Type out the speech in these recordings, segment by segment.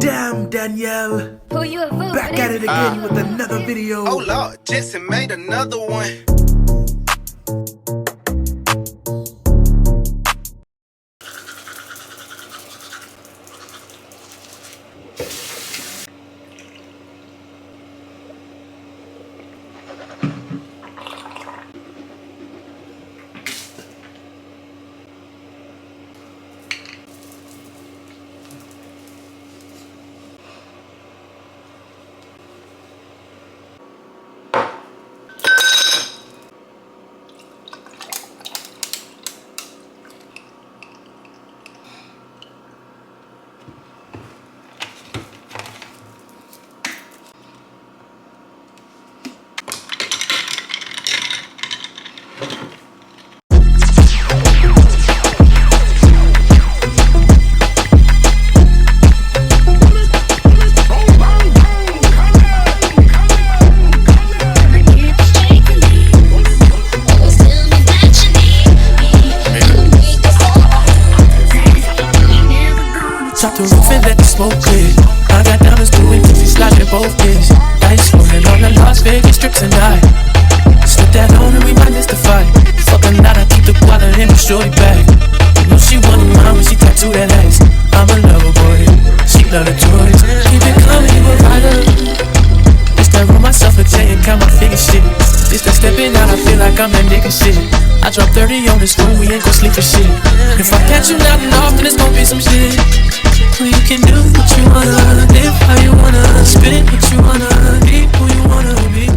Damn, Danielle. Who you a fool Back at it again with another video. Oh Lord, Jetson made another one. Drop the roof and let the smoke clear. I got diamonds doing dizzy, sliding both ways. Ice rolling on the Las Vegas strip tonight. Slip that on and we might miss the fight. Fuck a lot, I keep the guala in the shorty bag. You know she wanted mine when she tattooed that ass. I'm a lover boy, she love the toys. Keep it coming, you a rider. It's that roll myself a J and count my fingers shit. It's that stepping out, I feel like I'm that nigga shit. I drop 30 on this phone, we ain't gon' sleep for shit. If I catch you not enough, then it's gon' be some shit. Well, you can do what you wanna, live how you wanna, spit what you wanna, be who you wanna be.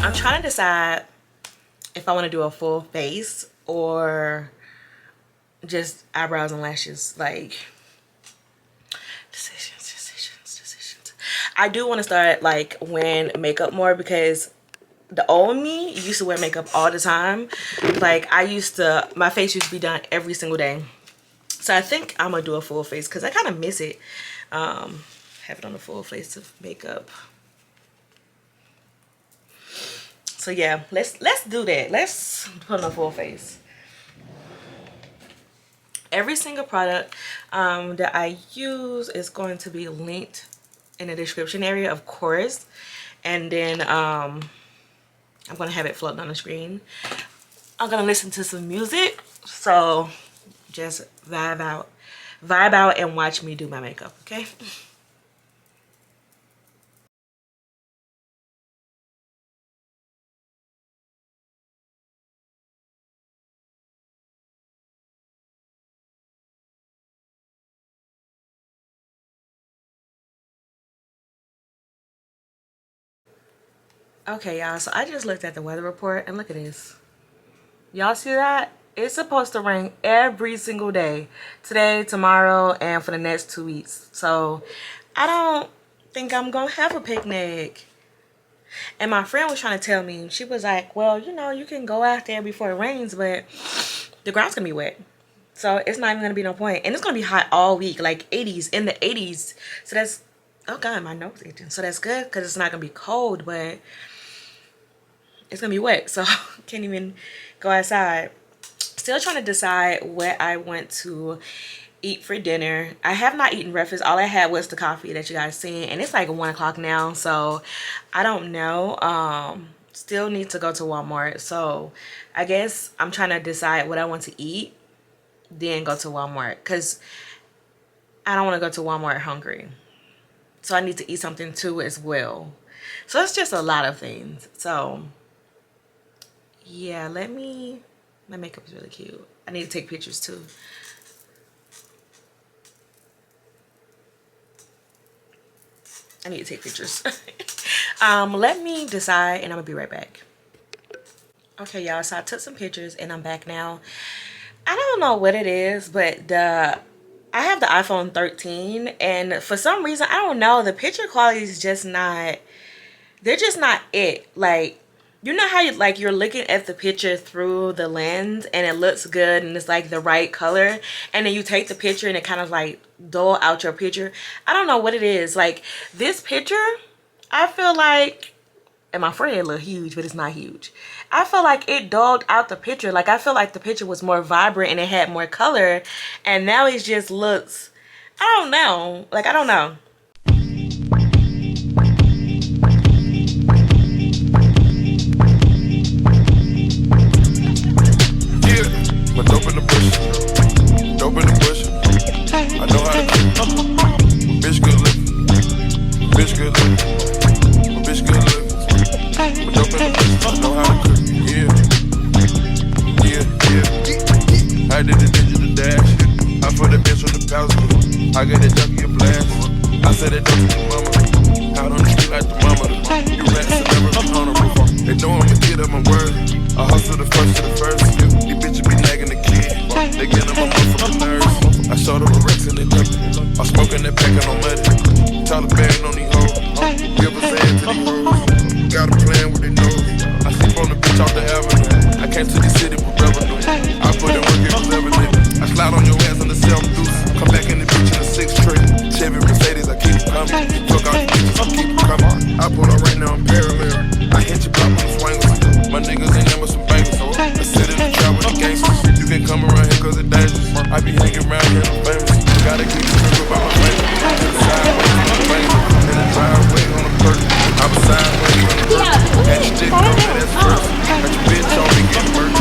I'm trying to decide if I want to do a full face or just eyebrows and lashes. Like, decisions. I do want to start like wearing makeup more because the old me used to wear makeup all the time. Like my face used to be done every single day. So I think I'm gonna do a full face because I kind of miss it. Having on a full face of makeup. So yeah, let's do that. Let's put on a full face. Every single product that I use is going to be linked in the description area, of course. And then I'm gonna have it floating on the screen. I'm gonna listen to some music. So just vibe out and watch me do my makeup, okay? Okay, y'all, so I just looked at the weather report and look at this. Y'all see that? It's supposed to rain every single day. Today, tomorrow, and for the next 2 weeks. So I don't think I'm gonna have a picnic. And my friend was trying to tell me, she was like, well, you know, you can go out there before it rains, but the ground's gonna be wet. So it's not even gonna be no point. And it's gonna be hot all week, like 80s, in the 80s. So that's, oh God, my nose itching. So that's good because it's not gonna be cold, but it's gonna be wet. So can't even go outside. Still trying to decide what I want to eat for dinner. I have not eaten breakfast. All I had was the coffee that you guys seen, and it's like 1 o'clock now, so I don't know. Still need to go to Walmart, so I guess I'm trying to decide what I want to eat, then go to Walmart, because I don't want to go to Walmart hungry, so I need to eat something too as well. So it's just a lot of things. So yeah, my makeup is really cute. I need to take pictures too. I need to take pictures. Let me decide and I'm gonna be right back. Okay, y'all, so I took some pictures and I'm back now. I don't know what it is, but I have the iPhone 13 and for some reason, I don't know, the picture quality is just not, they're just not it. Like, you know how you're looking at the picture through the lens and it looks good and it's like the right color, and then you take the picture and it kind of like dull out your picture. I don't know what it is. Like this picture, I feel like, and my forehead look huge, but it's not huge. I feel like it dulled out the picture. Like I feel like the picture was more vibrant and it had more color, and now it just looks, I don't know. Like, I don't know. Yeah, but dope in the bush. Dope in the bush. I know how to cook. Bitch good looking. Bitch good looking. Bitch good looking. But dope in the bush. I know how to cook. Yeah. I did the digital dash. I put the bitch on the passenger. I got that junkie a blast. I said that dope to the mama. Out on the street like the mama. You rats will never be honorable. They know I'ma get up my word. I hustle the first to the first. These bitches be nagging the kid. They get on my motherfucking nerves. I showed up a Rex and they dumped it. I'm smoking that pack and I'm muddy. Taliban on these hoes. Give us ass to these hoes. Got a plan with their nose. I sleep on the bitch off the avenue. I came to the city with revenue. I put in work, it was evident. I slide on your ass on the 7-deuce. Come back in the bitch in a 6 tray. Chevy Mercedes, I keep it coming. Fuck all these bitches, I keep it coming. I pull up right now, I'm parallel. I hit your block with the swangles. My niggas ain't never some bangers. I sit in the trap with the gangsters. You can come around here cause it's dangerous. I be hanging around here, I'm famous. Gotta keep the trip about my flavor. To the sideways on the flavor. In the driveway on the perk. I was sideways on the perk. Had your dick on me, that's first. Got your bitch on me, getting murdered.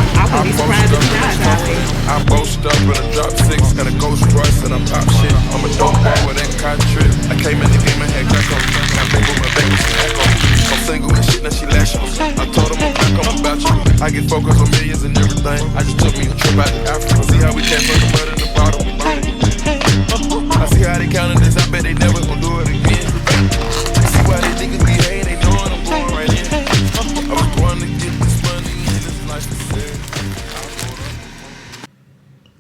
I boast up in a drop 6. Got a ghost Royce and I pop shit. I'm a dope boy with that cotton trip. I came in the game and had crack on me. I think with my baby, she act on me. I'm single and shit, now she lashing on me. I told him I'm back, I'm about you. I get focused on millions and everything. I just took me a trip out to Africa. See how we came from the mud in the bottom, we did it. I see how they counting this, I bet they never gon' do it again. See why they niggas be hating, they knowin' I'm going right in. I was born to get this money and this life is sad.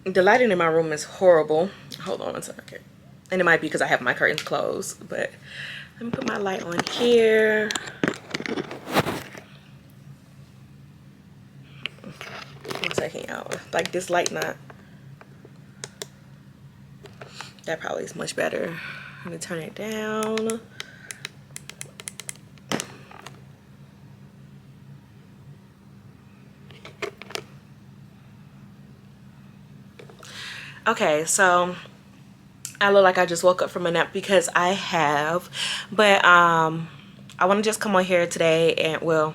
The lighting in my room is horrible. Hold on a second. And it might be because I have my curtains closed, but let me put my light on here. One second, y'all. Like, this light not. That probably is much better. I'm gonna turn it down. Okay, so I look like I just woke up from a nap because I have, but I want to just come on here today and, well,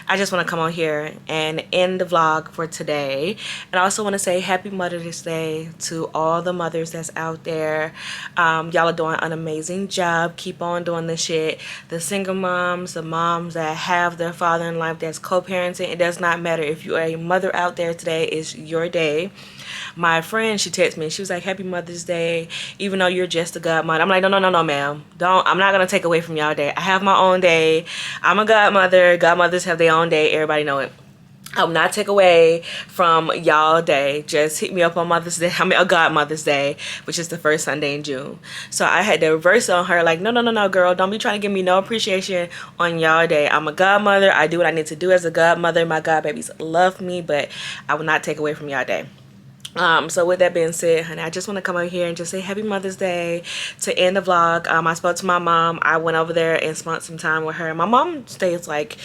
I just want to come on here and end the vlog for today. And I also want to say happy Mother's Day to all the mothers that's out there. Y'all are doing an amazing job. Keep on doing this shit. The single moms, the moms that have their father in life that's co-parenting. It does not matter if you're a mother out there today. It's your day. My friend, she texted me. She was like, happy Mother's Day, even though you're just a godmother. I'm like, no, ma'am. I'm not going to take away from y'all day. I have my own day. I'm a godmother. Godmothers have their own day. Everybody know it. I will not take away from y'all day. Just hit me up on Mother's Day. I mean, a Godmother's Day, which is the first Sunday in June. So I had to reverse on her, like, no, girl. Don't be trying to give me no appreciation on y'all day. I'm a godmother. I do what I need to do as a godmother. My god babies love me, but I will not take away from y'all day. So with that being said, honey, I just want to come over here and just say happy Mother's Day to end the vlog. I spoke to my mom. I went over there and spent some time with her. My mom stays like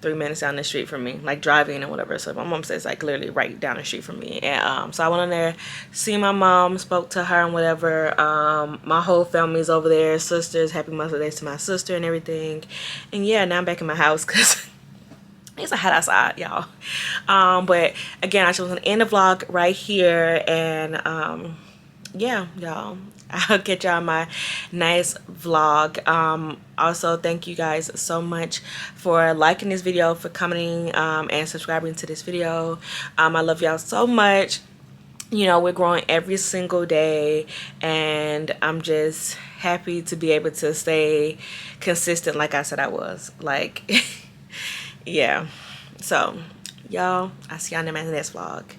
3 minutes down the street from me, like driving and whatever. So my mom stays like literally right down the street from me. And so I went on there, see my mom, spoke to her and whatever. My whole family's over there, sisters. Happy Mother's Day to my sister and everything. And yeah, now I'm back in my house because it's hot outside, y'all. But again, I just want to end the vlog right here. And yeah, y'all, I'll catch y'all on my nice vlog. Also, thank you guys so much for liking this video, for commenting and subscribing to this video. I love y'all so much. You know, we're growing every single day, and I'm just happy to be able to stay consistent like I said I was. Like, yeah. So, y'all, I'll see y'all in the next vlog.